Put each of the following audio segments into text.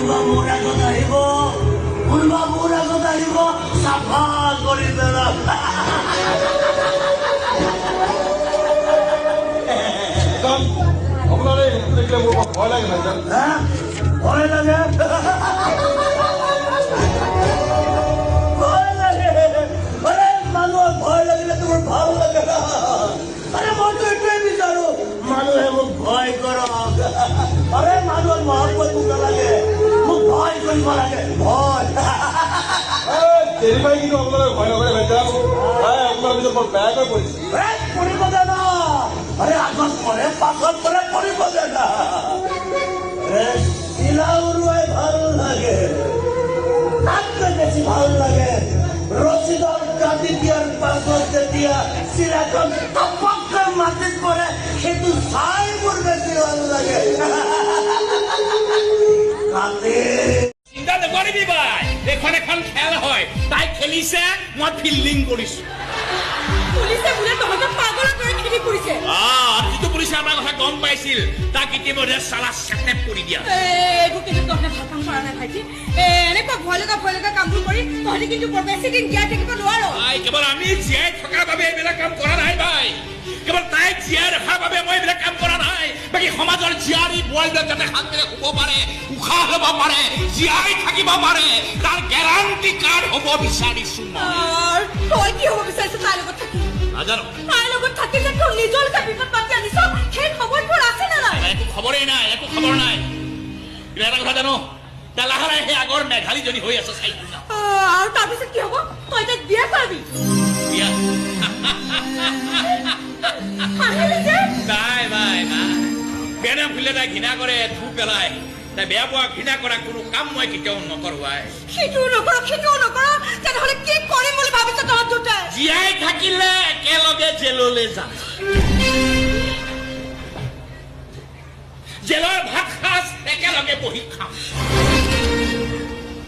কোনোবা মোৰ আগত আহিব কোনোবা মোৰ আগত আহিব চাফা কৰি পেলাম আপোনাৰ এই দেখিলে মোৰ ভয় লাগে ভাইজান ভয় লাগে ভয় লাগে আৰে মানুহৰ ভয় লাগিলে তোমাৰ ভাল লাগে না আৰে মইতো এইটোৱে বিচাৰো মানুহে মোক ভয় কৰক আৰে মানুহৰ মহব্বত মোক নালাগে মোক ভয় কৰিব লাগে ভয় দেৰি পাই কিন্তু আপোনালোকে ভয় নকৰে ভাইজান আপোনাৰ পিছত বৰ বেয়াকৈ পৰিছে পঢ়িব জানা আৰে আগত পড়ে পাছত পড়ে পড়িব জানা শিলা উড়ুৱাই ভাল লাগে তাতকৈ বেছি ভাল লাগে ৰছীডাল কাটি দিয়াৰ পাছত যেতিয়া শিলাখন টপককৈ মাটিত পৰে সেইটো চাই মোৰ বেছি ভাল লাগে কাটি চিন্তা নকৰিবি বাই এইখন এখন খেল হয় তাই খেলিছে মই ফিল্ডিং কৰিছো পুলিচে বোলে তহঁতক পাগল কৰি খেলি কৰিছে যিটো পুলিচে আমাৰ কথা গম পাইছিল তাক ইতিমধ্যে চালা চেটেপ কৰি দিয়া এইবোৰ কিন্তু তহঁতে ভাল কাম কৰা নাই ভাইটি এনেকুৱা ভয় লগা কামবোৰ কৰি তহঁতে কিন্তু বৰ বেছি দিন জীয়াই থাকিব নোৱাৰ কেৱল আমি জীয়াই থকাৰ বাবে এইবিলাক কাম কৰা নাই ভাই কেৱল তাইক জীয়াই ৰখাৰ বাবে মই এইবিলাক কাম কৰা নাই বাকী সমাজৰ জীয়াৰী বোৱাৰীবিলাক যাতে শান্তিৰে শুব পাৰে উশাহ ল'ব পাৰে জীয়াই থাকিব পাৰে তাৰ গেৰাণ্টি কাৰ্ড হ'ব বিচাৰিছো তই কি হ'ব বিচাৰিছ তাইৰ লগত থাকি নাজানো তাইৰ লগত থাকি যে তোৰ নিজৰ বিপদ পাতি আনিছ সেই খবৰবোৰ আছে নে নাই একো খবৰেই নাই একো খবৰ নাই কিন্তু এটা কথা জানো তাই লাহে লাহে সেই আগৰ মেঘালীজনী হৈ আছে চাইছো আৰু তাৰপিছত কি হ'ব তই তাইক বিয়া কৰাবি বিয়া নাই নাই নাই বেয়া নাম খুলিলে তাই ঘৃণা কৰে ধূপ পেলাই তাই বেয়া পোৱা ঘৃণা কৰা কোনো কাম মই কেতিয়াও নকৰো সেইটোও নকৰ তেনেহ'লে কি কৰিম বুলি ভাবিছ তহঁত দুটাই জীয়াই থাকিলে একেলগে জেললৈ যাম জেলৰ ভাত সাজ একেলগে বহি খাম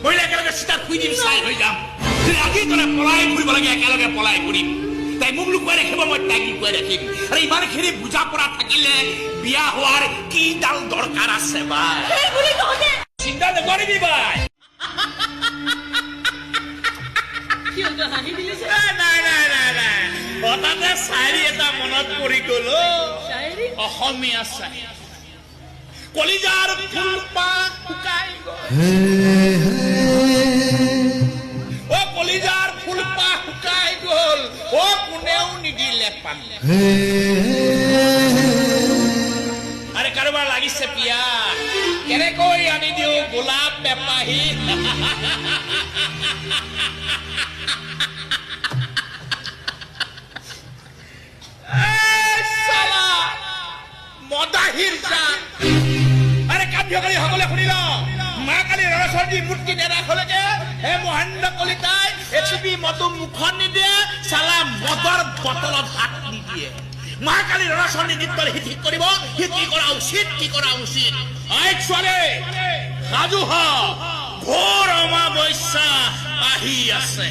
মৰিলে একেলগে চিতাত শুই দিম চাই হৈ যাম আজি তলে পলাই ফুৰিব লাগে একেলগে পলাই ফুৰিম তাই মোক লুকুৱাই ৰাখিব মই তাইক লুকুৱাই ৰাখিম আৰু ইমানখিনি বুজা পৰা থাকিলে বিয়া হোৱাৰ কিডাল দৰকাৰ আছে বাই চিন্তা নকৰিবি বাই নাই হঠাতে চাৰি এটা মনত পৰি গল অসমীয়া চাৰি কলিজাৰ ফুলপাহ শুকাই গল কলিজাৰ ফুলপাহ শুকাই গল কোনেও নিদিলে পানী আৰে কাৰোবাৰ লাগিছে পিয়া কেনেকৈ আনি দিওঁ গোলাপ বেপাহী মদাহিৰ জান আৰে কাৰ্যকাৰী সকলে শুনিল মা কালি ৰসৰ্জী মূৰ্তি নেৰাখলৈকে হে মহেন্দ্ৰ কলিতাই এচিপি মতো মুখত নিদিয়ে চালা মদৰ বটলত হাত নিদিয়ে মা কালি ৰসৰ্জী নৃত্যৰ ঠিক কৰিব কি কৰা উচিত ছোৱালী সাজু হ ঘোৰ অমাৱস্যা আহি আছে